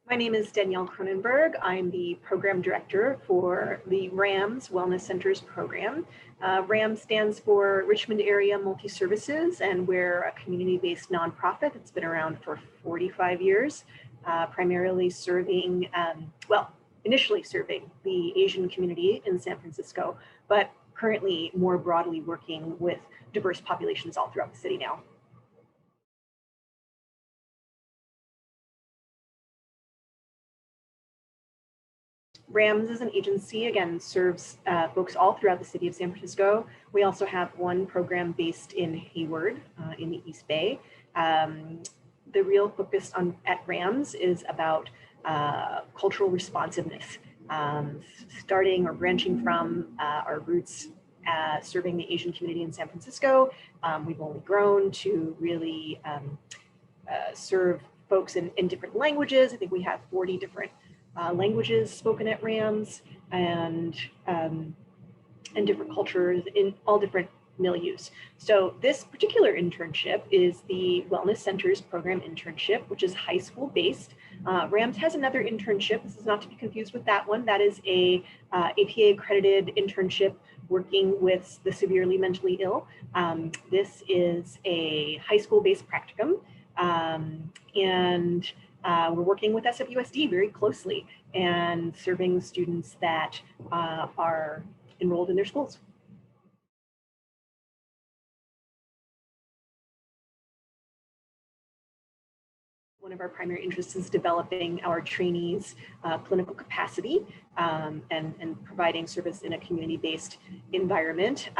My name is Danielle Cronenberg. I'm the program director for the RAMS Wellness Centers program. RAMS stands for Richmond Area Multi-Services, and we're a community-based nonprofit that's been around for 45 years, primarily serving, initially serving the Asian community in San Francisco, but currently more broadly working with diverse populations all throughout the city now. RAMS is an agency, again, serves folks all throughout the city of San Francisco. We also have one program based in Hayward in the East Bay. The real focus at RAMS is about cultural responsiveness, starting or branching from our roots serving the Asian community in San Francisco. We've only grown to really serve folks in different languages. I think we have 40 different languages spoken at RAMS and different cultures in all different milieus. So this particular internship is the Wellness Centers program internship, which is high school based. RAMS has another internship. This is not to be confused with that one. That is a APA accredited internship working with the severely mentally ill. This is a high school based practicum. We're working with SFUSD very closely and serving students that are enrolled in their schools. One of our primary interests is developing our trainees' clinical capacity and providing service in a community-based environment.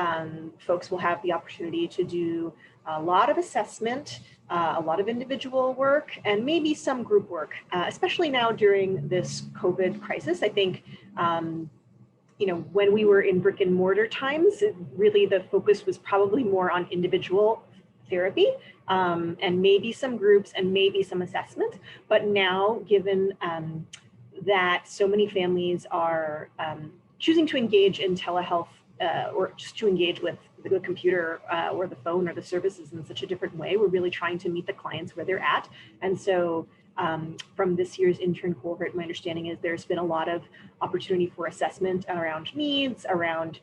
Folks will have the opportunity to do a lot of assessment, a lot of individual work, and maybe some group work, especially now during this COVID crisis. I think, when we were in brick and mortar times, really the focus was probably more on individual therapy and maybe some groups and maybe some assessment. But now, given that so many families are choosing to engage in telehealth or just to engage with the computer or the phone or the services in such a different way, we're really trying to meet the clients where they're at. And so from this year's intern cohort, my understanding is there's been a lot of opportunity for assessment around needs, around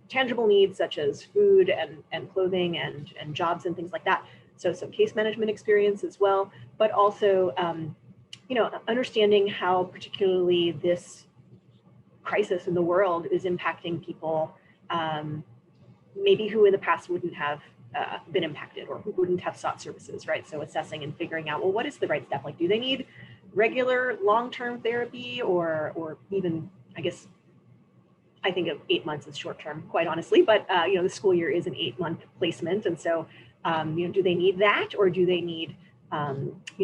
tangible needs such as food and clothing and jobs and things like that. So some case management experience as well, but also, understanding how particularly this crisis in the world is impacting people maybe who in the past wouldn't have been impacted or who wouldn't have sought services, right? So assessing and figuring out, well, what is the right step? Like, do they need regular long-term therapy or even, I think of 8 months as short-term, quite honestly, but the school year is an 8-month placement. And so, do they need that, or do they need,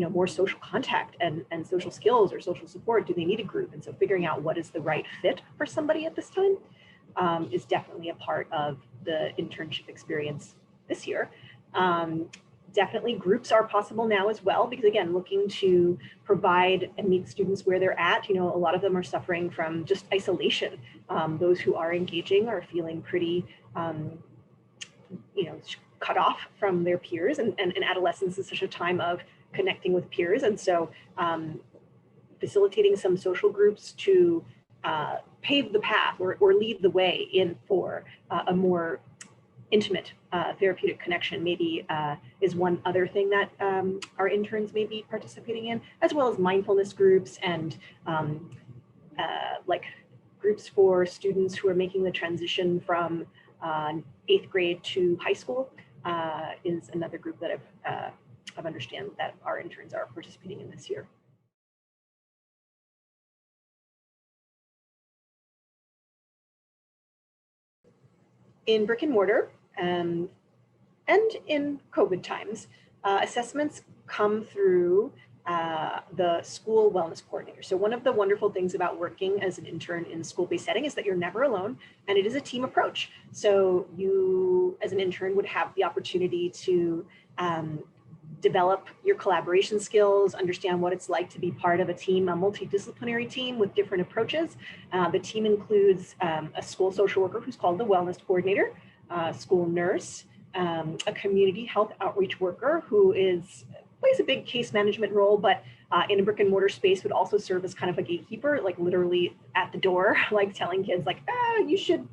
more social contact and social skills or social support? Do they need a group? And so figuring out what is the right fit for somebody at this time is definitely a part of the internship experience this year. Definitely groups are possible now as well, because again, looking to provide and meet students where they're at, a lot of them are suffering from just isolation. Those who are engaging are feeling pretty, cut off from their peers, and adolescence is such a time of connecting with peers. And so facilitating some social groups to pave the path or lead the way in for a more intimate therapeutic connection maybe is one other thing that our interns may be participating in, as well as mindfulness groups and groups for students who are making the transition from 8th grade to high school is another group that I've understand that our interns are participating in this year. In brick and mortar and in COVID times, assessments come through the school wellness coordinator. So one of the wonderful things about working as an intern in a school-based setting is that you're never alone, and it is a team approach. So you, as an intern, would have the opportunity to develop your collaboration skills, understand what it's like to be part of a team, a multidisciplinary team with different approaches. The team includes a school social worker who's called the wellness coordinator, a school nurse, a community health outreach worker who is plays a big case management role, but in a brick and mortar space would also serve as kind of a gatekeeper, like literally at the door, like telling kids like, you should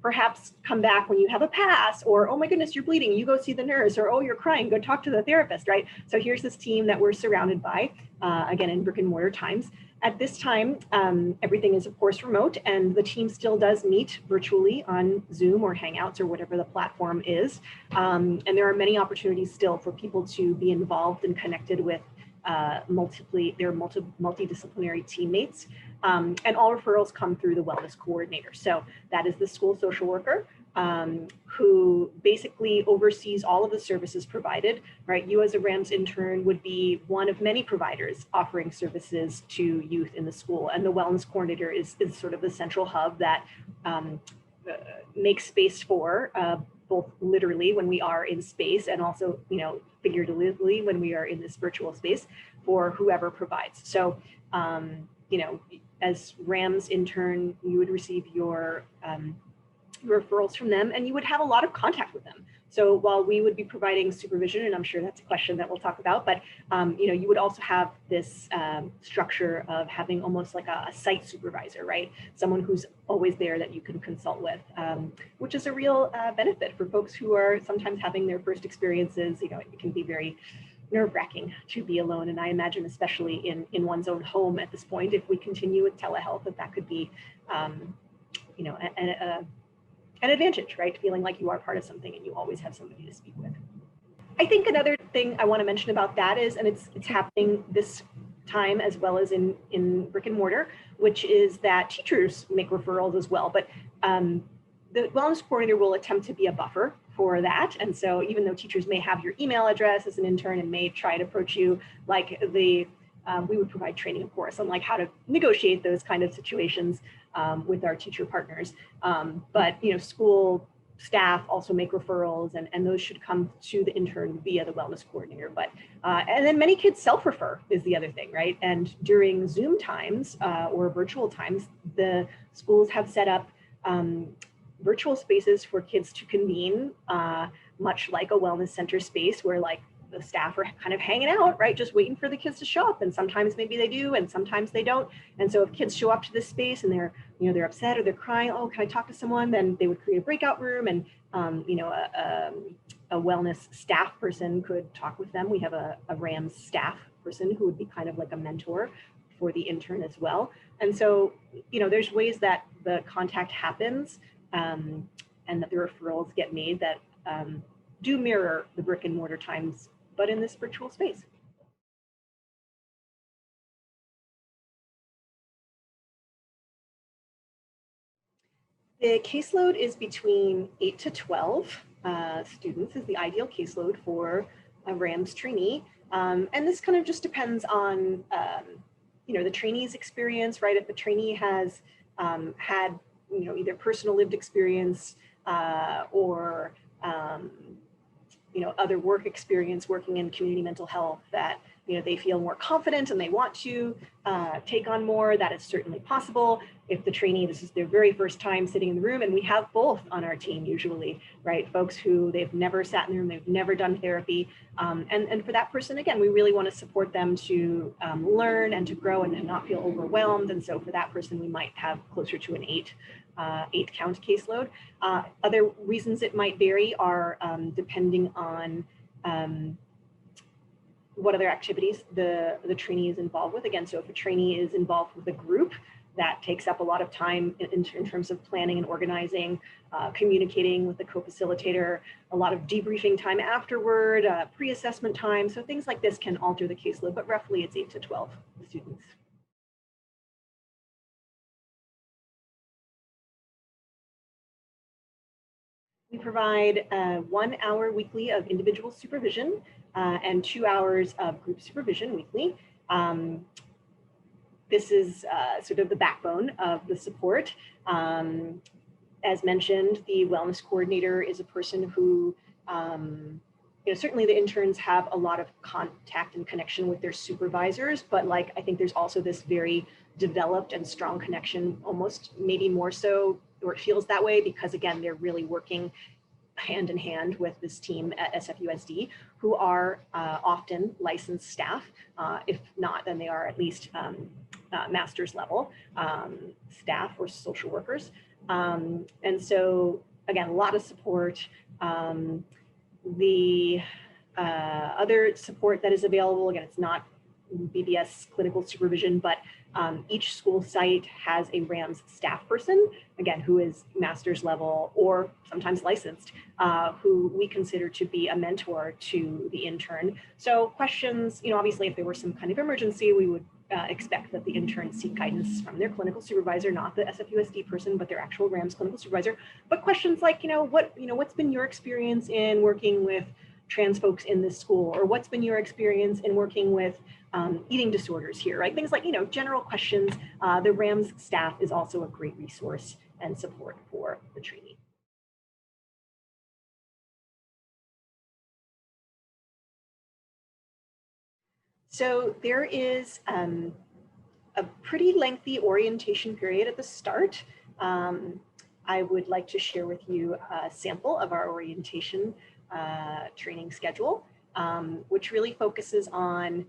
perhaps come back when you have a pass, or, oh my goodness, you're bleeding, you go see the nurse, or, oh, you're crying, go talk to the therapist, right? So here's this team that we're surrounded by, again, in brick and mortar times. At this time, everything is of course remote, and the team still does meet virtually on Zoom or Hangouts or whatever the platform is. And there are many opportunities still for people to be involved and connected with multidisciplinary teammates. And all referrals come through the wellness coordinator. So that is the school social worker who basically oversees all of the services provided, right? You as a RAMS intern would be one of many providers offering services to youth in the school. And the wellness coordinator is sort of the central hub that makes space for both literally when we are in space and also, figuratively when we are in this virtual space for whoever provides. So, as RAMS intern, you would receive your referrals from them, and you would have a lot of contact with them. So while we would be providing supervision, and I'm sure that's a question that we'll talk about, but you would also have this structure of having almost like a site supervisor, right? Someone who's always there that you can consult with, which is a real benefit for folks who are sometimes having their first experiences. It can be very nerve-wracking to be alone, and I imagine especially in one's own home at this point, if we continue with telehealth, that could be an advantage, right? Feeling like you are part of something and you always have somebody to speak with. I think another thing I want to mention about that is, and it's happening this time as well as in brick and mortar, which is that teachers make referrals as well. But the wellness coordinator will attempt to be a buffer for that. And so even though teachers may have your email address as an intern and may try to approach you, like we would provide training, of course, on like how to negotiate those kind of situations with our teacher partners. But school staff also make referrals, and those should come to the intern via the wellness coordinator. But and then many kids self-refer is the other thing, right? And during Zoom times or virtual times, the schools have set up virtual spaces for kids to convene, much like a wellness center space where like the staff are kind of hanging out, right? Just waiting for the kids to show up. And sometimes maybe they do, and sometimes they don't. And so if kids show up to this space and they're upset or they're crying, oh, can I talk to someone? Then they would create a breakout room, and a wellness staff person could talk with them. We have a RAMS staff person who would be kind of like a mentor for the intern as well. And so, there's ways that the contact happens and that the referrals get made that do mirror the brick and mortar times, but in this virtual space. The caseload is between 8 to 12 students is the ideal caseload for a RAMS trainee. And this kind of just depends on, the trainee's experience, right? If the trainee has had, either personal lived experience or, other work experience working in community mental health that, they feel more confident and they want to take on more, that is certainly possible. If the trainee, this is their very first time sitting in the room, and we have both on our team usually, right? Folks who they've never sat in the room, they've never done therapy. And for that person, again, we really want to support them to learn and to grow and to not feel overwhelmed. And so for that person, we might have closer to an 8 count caseload. Other reasons it might vary are depending on what other activities the trainee is involved with. Again, so if a trainee is involved with a group, that takes up a lot of time in terms of planning and organizing, communicating with the co-facilitator, a lot of debriefing time afterward, pre-assessment time. So things like this can alter the caseload, but roughly it's 8 to 12 students. We provide 1 hour weekly of individual supervision and 2 hours of group supervision weekly. This is sort of the backbone of the support. As mentioned, the wellness coordinator is a person who, certainly the interns have a lot of contact and connection with their supervisors, but I think there's also this very developed and strong connection, almost maybe more so, or it feels that way because again, they're really working hand in hand with this team at SFUSD, who are often licensed staff. If not, then they are at least master's level staff or social workers. And so, again, a lot of support. The other support that is available, again, it's not BBS clinical supervision, but each school site has a RAMS staff person, again, who is master's level or sometimes licensed, who we consider to be a mentor to the intern. So questions, obviously if there were some kind of emergency, we would expect that the intern seek guidance from their clinical supervisor, not the SFUSD person, but their actual RAMS clinical supervisor. But questions like, what's been your experience in working with trans folks in this school, or what's been your experience in working with eating disorders here, right? Things like, general questions. The RAMS staff is also a great resource and support for the trainee. So there is a pretty lengthy orientation period at the start. I would like to share with you a sample of our orientation training schedule, which really focuses on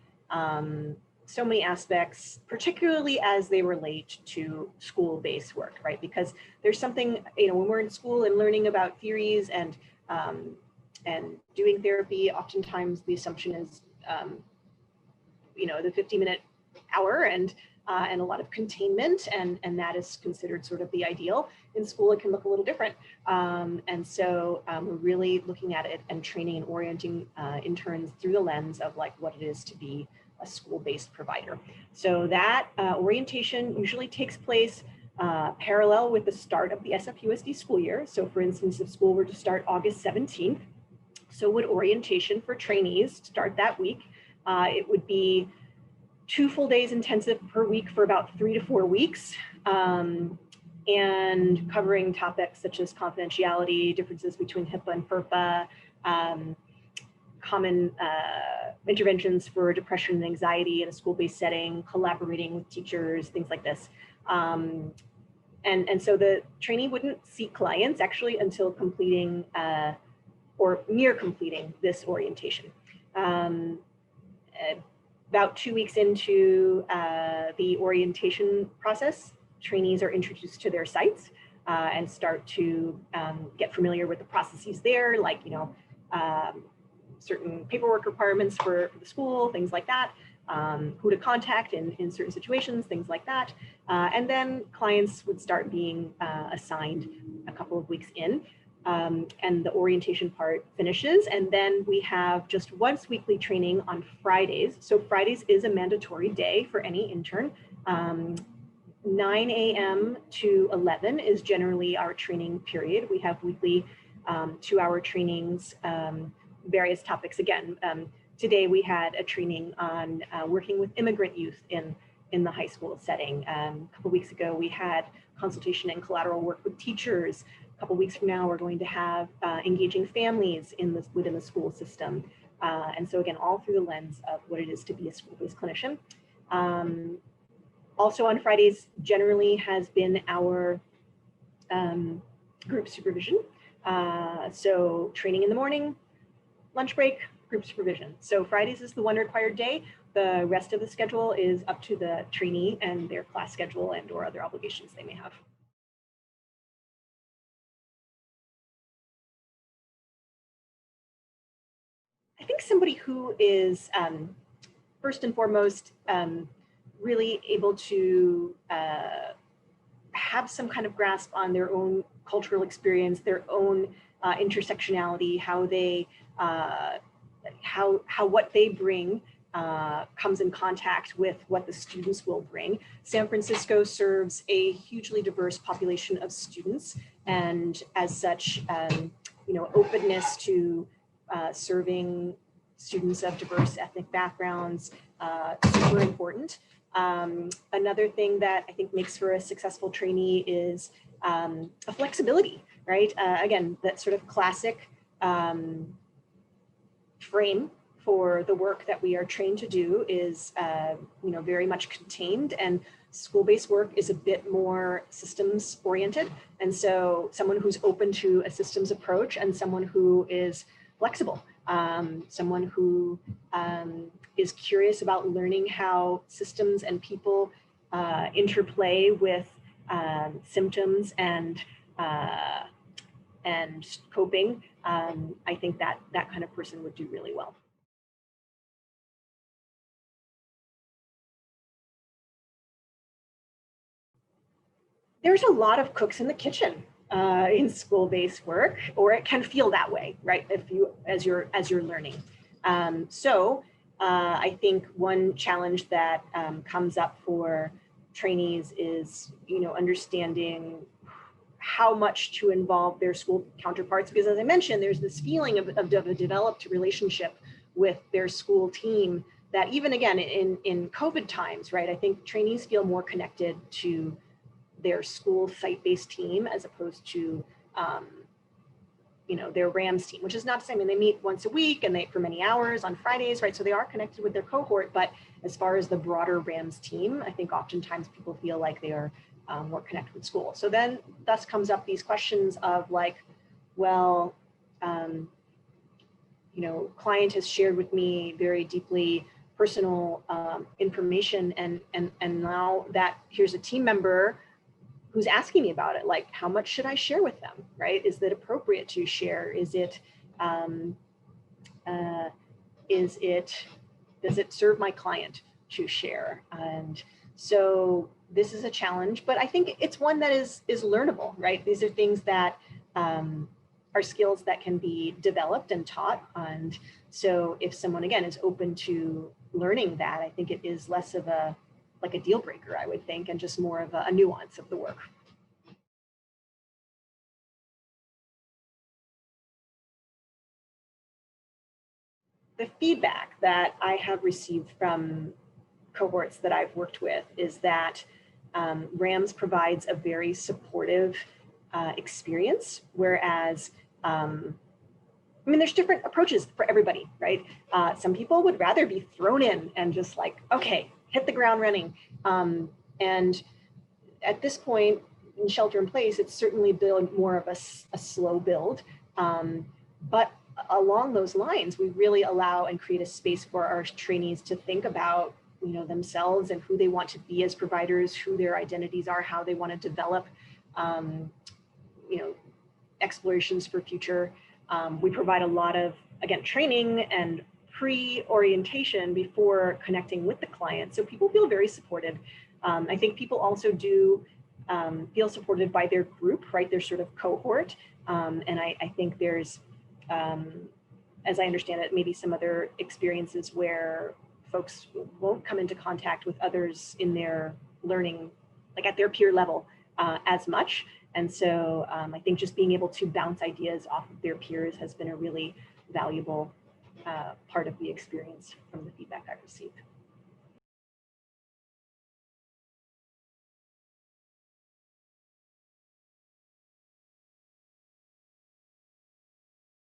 so many aspects, particularly as they relate to school-based work, right? Because there's something, when we're in school and learning about theories and doing therapy, oftentimes the assumption is, the 50-minute hour and a lot of containment, and that is considered sort of the ideal. In school, it can look a little different. And so we're really looking at it and training and orienting interns through the lens of like what it is to be a school-based provider. So that orientation usually takes place parallel with the start of the SFUSD school year. So for instance, if school were to start August 17th, so would orientation for trainees start that week. It would be 2 full days intensive per week for about 3 to 4 weeks, and covering topics such as confidentiality, differences between HIPAA and FERPA, common interventions for depression and anxiety in a school-based setting, collaborating with teachers, things like this. And so the trainee wouldn't see clients actually until completing or near completing this orientation. About 2 weeks into the orientation process, trainees are introduced to their sites and start to get familiar with the processes there, like, certain paperwork requirements for the school, things like that, who to contact in certain situations, things like that. And then clients would start being assigned a couple of weeks in. And the orientation part finishes. And then we have just once weekly training on Fridays. So Fridays is a mandatory day for any intern. 9 a.m. to 11 is generally our training period. We have weekly 2-hour trainings, various topics. Again, today we had a training on working with immigrant youth in the high school setting. A couple weeks ago, we had consultation and collateral work with teachers. A couple weeks from now, we're going to have engaging families within the school system. And so again, all through the lens of what it is to be a school-based clinician. Also on Fridays generally has been our group supervision. So training in the morning, lunch break, group supervision. So Fridays is the one required day. The rest of the schedule is up to the trainee and their class schedule and or other obligations they may have. I think somebody who is first and foremost really able to have some kind of grasp on their own cultural experience, their own intersectionality, how they how what they bring comes in contact with what the students will bring. San Francisco serves a hugely diverse population of students, and as such, openness to serving students of diverse ethnic backgrounds, super important. Another thing that I think makes for a successful trainee is a flexibility, right? Again, that sort of classic frame for the work that we are trained to do is, very much contained, and school-based work is a bit more systems oriented. And so someone who's open to a systems approach and someone who is flexible, someone who is curious about learning how systems and people interplay with symptoms and coping, I think that kind of person would do really well. There's a lot of cooks in the kitchen in school-based work, or it can feel that way, right? As you're learning. I think one challenge that comes up for trainees is, understanding how much to involve their school counterparts, because as I mentioned, there's this feeling of a developed relationship with their school team that even again in COVID times, right? I think trainees feel more connected to their school site-based team as opposed to their RAMS team, which is not the same. I mean, they meet once a week and for many hours on Fridays, right? So they are connected with their cohort, but as far as the broader RAMS team, I think oftentimes people feel like they are more connected with school. So then thus comes up these questions of like, well, client has shared with me very deeply personal information, and now that here's a team member who's asking me about it, like, how much should I share with them, right? Is it appropriate to share? Does it serve my client to share? And so this is a challenge, but I think it's one that is learnable, right? These are things that are skills that can be developed and taught. And so if someone, again, is open to learning that, I think it is less of a deal breaker, I would think, and just more of a nuance of the work. The feedback that I have received from cohorts that I've worked with is that RAMS provides a very supportive experience, whereas there's different approaches for everybody, right? Some people would rather be thrown in and just like, okay, hit the ground running. And at this point in shelter in place, it's certainly been more of a slow build. But along those lines, we really allow and create a space for our trainees to think about, themselves and who they want to be as providers, who their identities are, how they want to develop, explorations for future. We provide a lot of, again, training and pre-orientation before connecting with the client. So people feel very supported. I think people also do feel supported by their group, right? Their sort of cohort. And I think there's, as I understand it, maybe some other experiences where folks won't come into contact with others in their learning, like at their peer level as much. And so I think just being able to bounce ideas off of their peers has been a really valuable part of the experience from the feedback I've received.